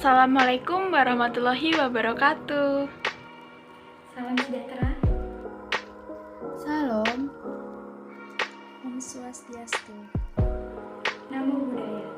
Assalamualaikum warahmatullahi wabarakatuh. Salam sejahtera. Salam. Om Swastiastu. Namo Buddhaya.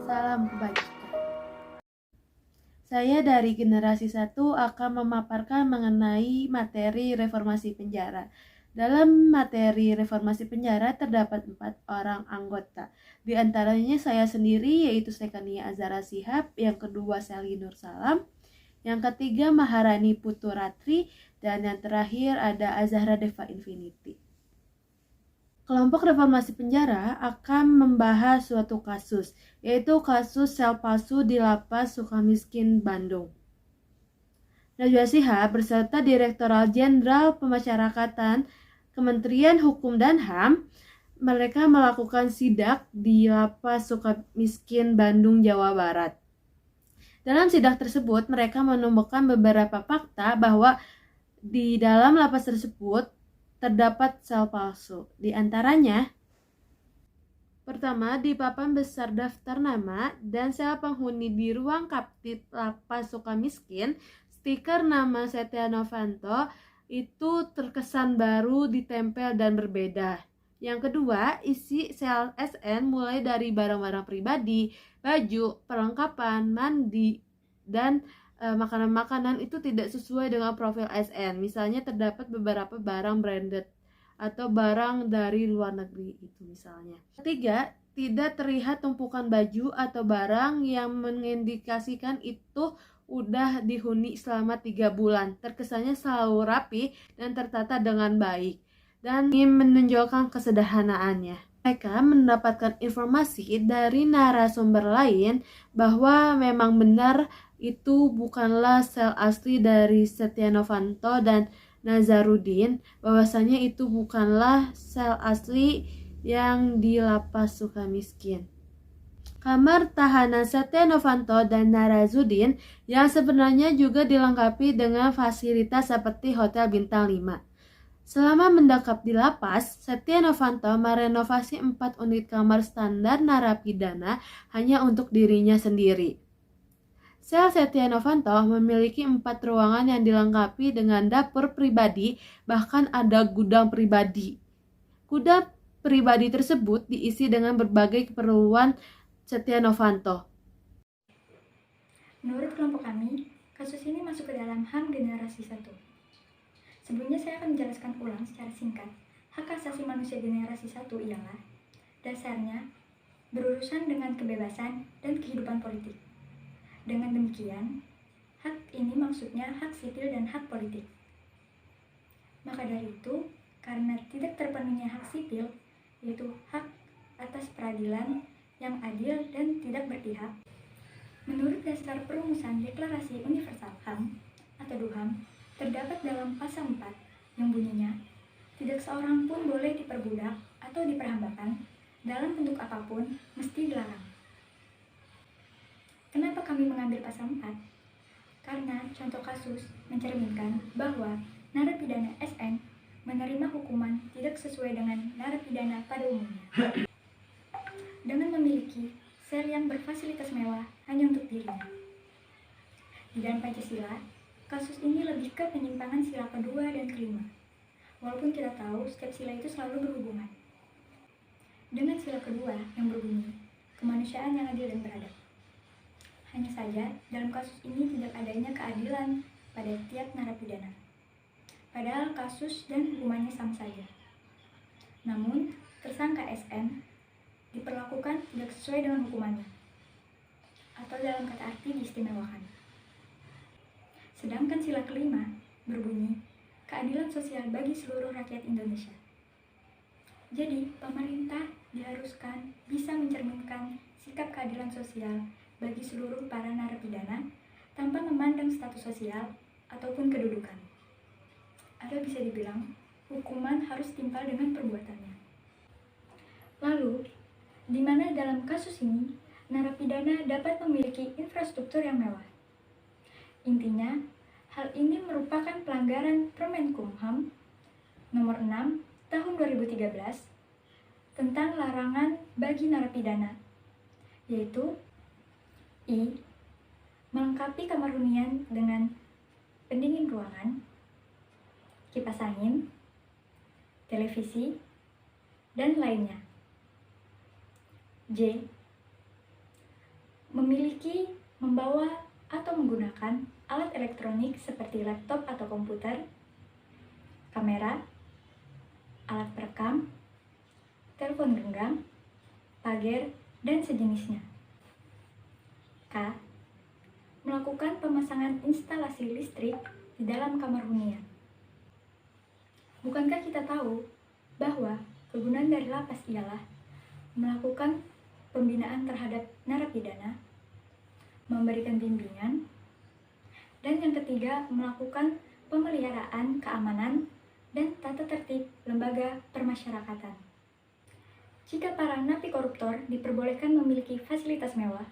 Salam kebajikan. Saya dari generasi 1 akan memaparkan mengenai materi reformasi penjara. Dalam materi reformasi penjara terdapat 4 orang anggota. Di antaranya saya sendiri yaitu Sekania Azhara Shihab, yang kedua Selly Nur Salam, yang ketiga Maharani Puturatri, dan yang terakhir ada Azahra Deva Infinity. Kelompok reformasi penjara akan membahas suatu kasus, yaitu kasus sel palsu di Lapas Sukamiskin, Bandung. Najwa Shihab beserta Direktorat Jenderal Pemasyarakatan Kementerian Hukum dan HAM, mereka melakukan sidak di Lapas Sukamiskin, Bandung, Jawa Barat. Dalam sidak tersebut, mereka menemukan beberapa fakta bahwa di dalam lapas tersebut terdapat sel palsu. Di antaranya, pertama, di papan besar daftar nama dan sel penghuni di ruang Kaptit Lapas Sukamiskin, stiker nama Setia Novanto itu terkesan baru, ditempel dan berbeda. Yang kedua, isi sel SN mulai dari barang-barang pribadi, baju, perlengkapan, mandi, dan makanan-makanan itu tidak sesuai dengan profil SN. Misalnya terdapat beberapa barang branded atau barang dari luar negeri itu misalnya. Ketiga, tidak terlihat tumpukan baju atau barang yang mengindikasikan itu udah dihuni selama 3 bulan. Terkesannya selalu rapi dan tertata dengan baik dan ingin menunjukkan kesederhanaannya. Mereka mendapatkan informasi dari narasumber lain bahwa memang benar itu bukanlah sel asli dari Setia Novanto dan Nazarudin, bahwasanya itu bukanlah sel asli yang di Lapas Sukamiskin. Kamar tahanan Setia Novanto dan Nazarudin yang sebenarnya juga dilengkapi dengan fasilitas seperti hotel bintang 5. Selama mendekap di lapas, Setia Novanto merenovasi 4 unit kamar standar narapidana hanya untuk dirinya sendiri. Sel Setia Novanto memiliki 4 ruangan yang dilengkapi dengan dapur pribadi, bahkan ada gudang pribadi. Gudang pribadi tersebut diisi dengan berbagai keperluan Setia Novanto. Menurut kelompok kami, kasus ini masuk ke dalam HAM generasi 1. Sebelumnya saya akan menjelaskan ulang secara singkat. Hak asasi manusia generasi 1 ialah dasarnya berurusan dengan kebebasan dan kehidupan politik. Dengan demikian, hak ini maksudnya hak sipil dan hak politik. Maka dari itu, karena tidak terpenuhinya hak sipil, yaitu hak atas peradilan yang adil dan tidak berpihak, menurut dasar perumusan Deklarasi Universal HAM atau DUHAM, terdapat dalam pasal 4 yang bunyinya, tidak seorang pun boleh diperbudak atau diperhambakan dalam bentuk apapun, mesti dilarang. Kenapa kami mengambil pasal 4? Karena contoh kasus mencerminkan bahwa narapidana SN menerima hukuman tidak sesuai dengan narapidana pada umumnya. Dengan memiliki sel yang berfasilitas mewah hanya untuk dirinya. Di dalam Pancasila, kasus ini lebih ke penyimpangan sila kedua dan kelima. Walaupun kita tahu setiap sila itu selalu berhubungan. Dengan sila kedua yang berbunyi, kemanusiaan yang adil dan beradab. Hanya saja, dalam kasus ini tidak adanya keadilan pada tiap narapidana. Padahal kasus dan hukumannya sama saja. Namun, tersangka SN diperlakukan tidak sesuai dengan hukumannya, atau dalam kata arti diistimewakan. Sedangkan sila kelima berbunyi, keadilan sosial bagi seluruh rakyat Indonesia. Jadi, pemerintah diharuskan bisa mencerminkan sikap keadilan sosial bagi seluruh para narapidana tanpa memandang status sosial ataupun kedudukan. Atau bisa dibilang, hukuman harus timpal dengan perbuatannya. Lalu, di mana dalam kasus ini, narapidana dapat memiliki infrastruktur yang mewah. Intinya, hal ini merupakan pelanggaran Permenkumham nomor 6 tahun 2013 tentang larangan bagi narapidana, yaitu I. melengkapi kamar hunian dengan pendingin ruangan, kipas angin, televisi, dan lainnya. J. Memiliki, membawa, atau menggunakan alat elektronik seperti laptop atau komputer, kamera, alat perekam, telepon genggam, pager, dan sejenisnya. K. Melakukan pemasangan instalasi listrik di dalam kamar hunian. Bukankah kita tahu bahwa kegunaan dari lapas ialah melakukan pembinaan terhadap narapidana, memberikan bimbingan, dan yang ketiga, melakukan pemeliharaan keamanan dan tata tertib lembaga permasyarakatan. Jika para napi koruptor diperbolehkan memiliki fasilitas mewah,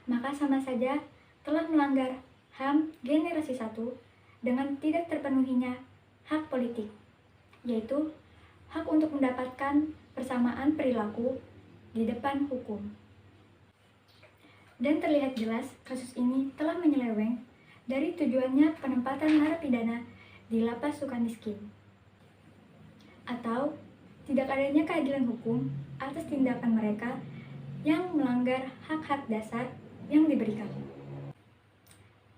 maka sama saja telah melanggar HAM generasi 1 dengan tidak terpenuhinya hak politik, yaitu hak untuk mendapatkan persamaan perilaku di depan hukum. Dan terlihat jelas kasus ini telah menyeleweng dari tujuannya penempatan narapidana di lapas sukamiskin, atau tidak adanya keadilan hukum atas tindakan mereka yang melanggar hak-hak dasar yang diberikan.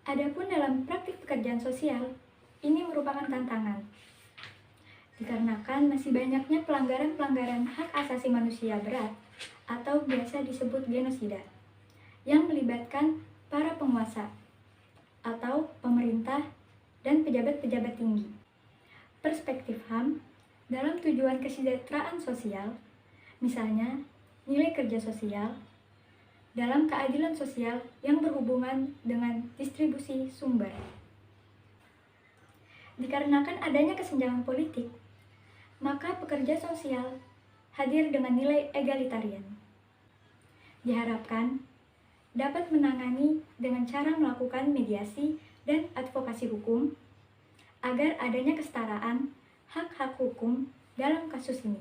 Adapun dalam praktik pekerjaan sosial, ini merupakan tantangan, dikarenakan masih banyaknya pelanggaran-pelanggaran hak asasi manusia berat atau biasa disebut genosida, yang melibatkan para penguasa atau pemerintah dan pejabat-pejabat tinggi. Perspektif HAM dalam tujuan kesejahteraan sosial, misalnya nilai kerja sosial, dalam keadilan sosial yang berhubungan dengan distribusi sumber. Dikarenakan adanya kesenjangan politik, maka pekerja sosial hadir dengan nilai egalitarian. Diharapkan dapat menangani dengan cara melakukan mediasi dan advokasi hukum agar adanya kesetaraan hak-hak hukum dalam kasus ini.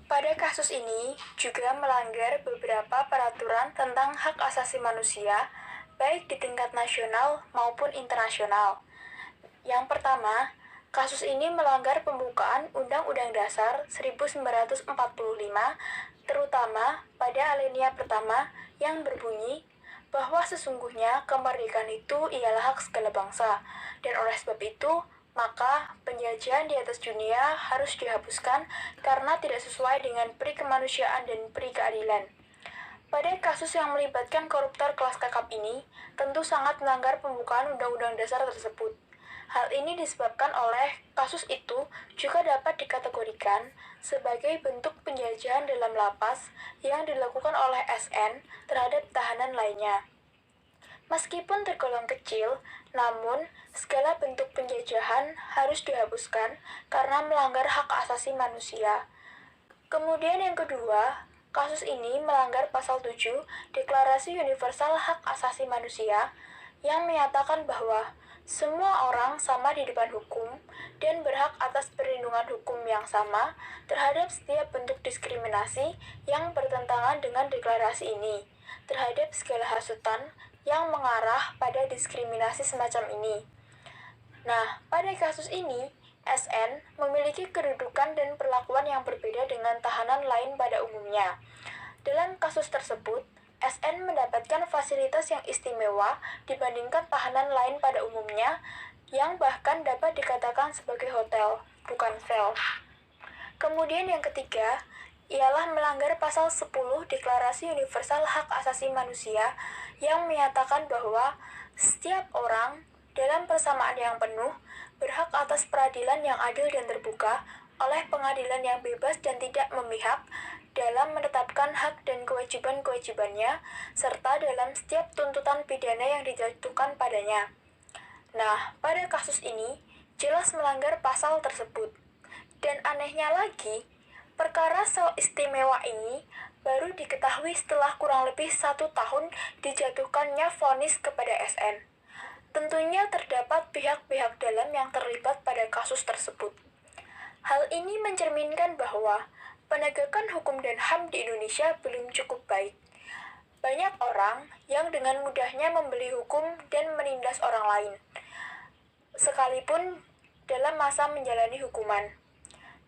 Pada kasus ini juga melanggar beberapa peraturan tentang hak asasi manusia, baik di tingkat nasional maupun internasional. Yang pertama, kasus ini melanggar pembukaan Undang-Undang Dasar 1945, terutama pada alinea pertama yang berbunyi bahwa sesungguhnya kemerdekaan itu ialah hak segala bangsa, dan oleh sebab itu, maka penjajahan di atas dunia harus dihapuskan karena tidak sesuai dengan peri kemanusiaan dan peri keadilan. Pada kasus yang melibatkan koruptor kelas kakap ini, tentu sangat melanggar pembukaan Undang-Undang Dasar tersebut. Hal ini disebabkan oleh kasus itu juga dapat dikategorikan sebagai bentuk penjajahan dalam lapas yang dilakukan oleh SN terhadap tahanan lainnya. Meskipun tergolong kecil, namun segala bentuk penjajahan harus dihapuskan karena melanggar hak asasi manusia. Kemudian yang kedua, kasus ini melanggar pasal 7 Deklarasi Universal Hak Asasi Manusia yang menyatakan bahwa semua orang sama di depan hukum dan berhak atas perlindungan hukum yang sama terhadap setiap bentuk diskriminasi yang bertentangan dengan deklarasi ini, terhadap segala hasutan yang mengarah pada diskriminasi semacam ini. Nah, pada kasus ini, SN memiliki kedudukan dan perlakuan yang berbeda dengan tahanan lain pada umumnya. Dalam kasus tersebut, SN mendapatkan fasilitas yang istimewa dibandingkan tahanan lain pada umumnya, yang bahkan dapat dikatakan sebagai hotel, bukan sel. Kemudian yang ketiga, ialah melanggar pasal 10 Deklarasi Universal Hak Asasi Manusia yang menyatakan bahwa setiap orang dalam persamaan yang penuh berhak atas peradilan yang adil dan terbuka oleh pengadilan yang bebas dan tidak memihak dalam menetapkan hak dan kewajiban-kewajibannya, serta dalam setiap tuntutan pidana yang dijatuhkan padanya. Nah, pada kasus ini, jelas melanggar pasal tersebut. Dan anehnya lagi, perkara sel istimewa ini baru diketahui setelah kurang lebih 1 tahun dijatuhkannya vonis kepada SN. Tentunya terdapat pihak-pihak dalam yang terlibat pada kasus tersebut. Hal ini mencerminkan bahwa penegakan hukum dan HAM di Indonesia belum cukup baik. Banyak orang yang dengan mudahnya membeli hukum dan menindas orang lain, sekalipun dalam masa menjalani hukuman.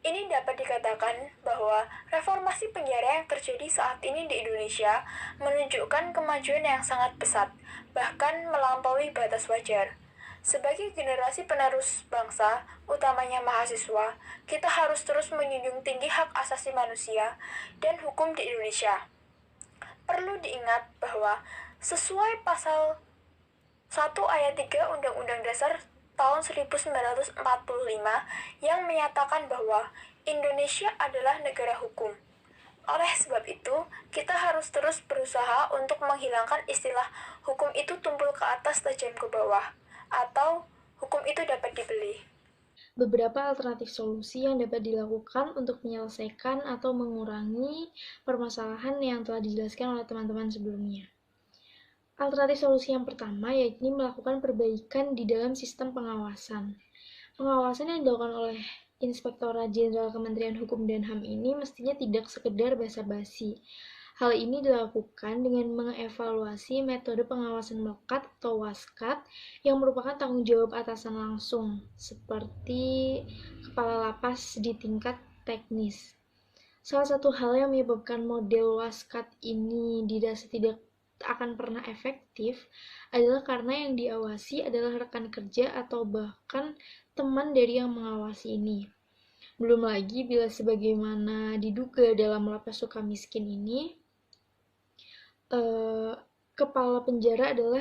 Ini dapat dikatakan bahwa reformasi penjara yang terjadi saat ini di Indonesia menunjukkan kemajuan yang sangat pesat, bahkan melampaui batas wajar. Sebagai generasi penerus bangsa, utamanya mahasiswa, kita harus terus menjunjung tinggi hak asasi manusia dan hukum di Indonesia. Perlu diingat bahwa sesuai pasal 1 ayat 3 Undang-Undang Dasar tahun 1945 yang menyatakan bahwa Indonesia adalah negara hukum. Oleh sebab itu, kita harus terus berusaha untuk menghilangkan istilah hukum itu tumpul ke atas tajam ke bawah, atau hukum itu dapat dibeli. Beberapa alternatif solusi yang dapat dilakukan untuk menyelesaikan atau mengurangi permasalahan yang telah dijelaskan oleh teman-teman sebelumnya. Alternatif solusi yang pertama yakni melakukan perbaikan di dalam sistem pengawasan. Pengawasan yang dilakukan oleh Inspektorat Jenderal Kementerian Hukum dan HAM ini mestinya tidak sekedar basa-basi. Hal ini dilakukan dengan mengevaluasi metode pengawasan melekat atau waskat yang merupakan tanggung jawab atasan langsung, seperti kepala lapas di tingkat teknis. Salah satu hal yang menyebabkan model waskat ini dirasa tidak akan pernah efektif adalah karena yang diawasi adalah rekan kerja atau bahkan teman dari yang mengawasi ini. Belum lagi bila sebagaimana diduga dalam lapas Sukamiskin ini, kepala penjara adalah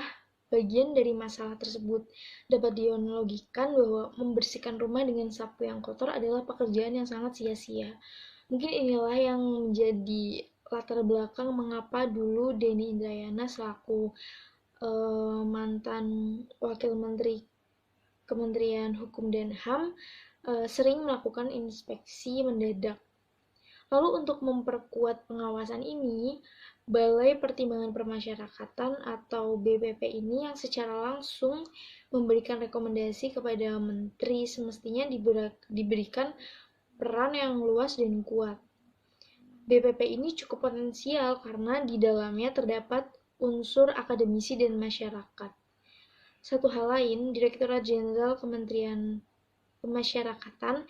bagian dari masalah tersebut. Dapat dianalogikan bahwa membersihkan rumah dengan sapu yang kotor adalah pekerjaan yang sangat sia-sia. Mungkin inilah yang menjadi latar belakang mengapa dulu Denny Indrayana selaku mantan Wakil Menteri Kementerian Hukum dan HAM sering melakukan inspeksi mendadak. Lalu untuk memperkuat pengawasan ini, Balai Pertimbangan Permasyarakatan atau BPP ini yang secara langsung memberikan rekomendasi kepada menteri semestinya diberikan peran yang luas dan kuat. BPP ini cukup potensial karena di dalamnya terdapat unsur akademisi dan masyarakat. Satu hal lain, Direktorat Jenderal Kementerian Pemasyarakatan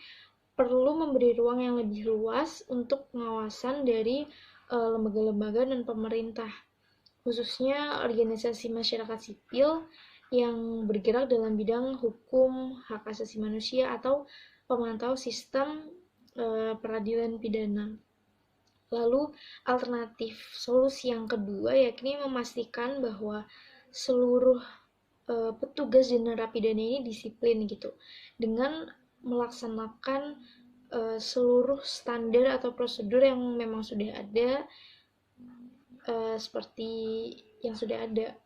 perlu memberi ruang yang lebih luas untuk pengawasan dari lembaga-lembaga dan pemerintah, khususnya organisasi masyarakat sipil yang bergerak dalam bidang hukum, hak asasi manusia, atau pemantau sistem peradilan pidana. Lalu alternatif solusi yang kedua yakni memastikan bahwa seluruh petugas dan narapidana ini disiplin gitu, dengan melaksanakan seluruh standar atau prosedur yang memang sudah ada, seperti yang sudah ada.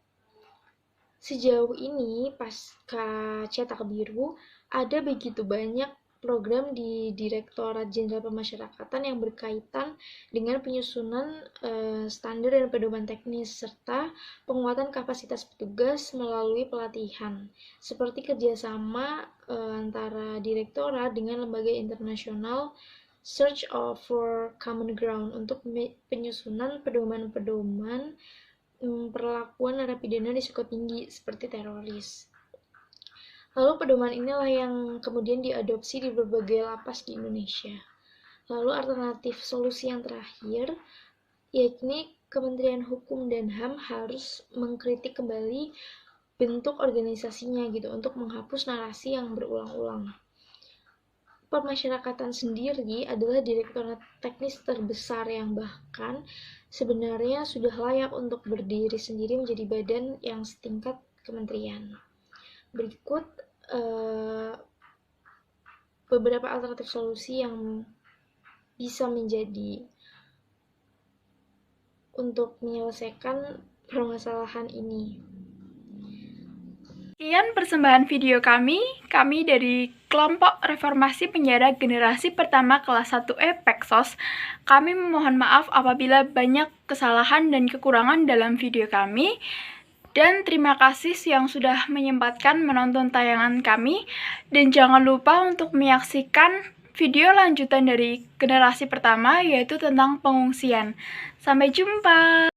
Sejauh ini pasca Cetak Biru ada begitu banyak program di Direktorat Jenderal Pemasyarakatan yang berkaitan dengan penyusunan standar dan pedoman teknis serta penguatan kapasitas petugas melalui pelatihan, seperti kerjasama antara direktorat dengan lembaga internasional Search for Common Ground untuk penyusunan pedoman-pedoman perlakuan narapidana risiko tinggi seperti teroris. Lalu pedoman inilah yang kemudian diadopsi di berbagai lapas di Indonesia. Lalu alternatif solusi yang terakhir, yakni Kementerian Hukum dan HAM harus mengkritik kembali bentuk organisasinya gitu untuk menghapus narasi yang berulang-ulang. Pemasyarakatan sendiri adalah direktorat teknis terbesar yang bahkan sebenarnya sudah layak untuk berdiri sendiri menjadi badan yang setingkat kementerian. Berikut beberapa alternatif solusi yang bisa menjadi untuk menyelesaikan permasalahan ini. Sekian persembahan video kami dari kelompok reformasi penjara generasi pertama kelas 1E Peksos. Kami memohon maaf apabila banyak kesalahan dan kekurangan dalam video kami. Dan terima kasih yang sudah menyempatkan menonton tayangan kami. Dan jangan lupa untuk menyaksikan video lanjutan dari generasi pertama, yaitu tentang pengungsian. Sampai jumpa!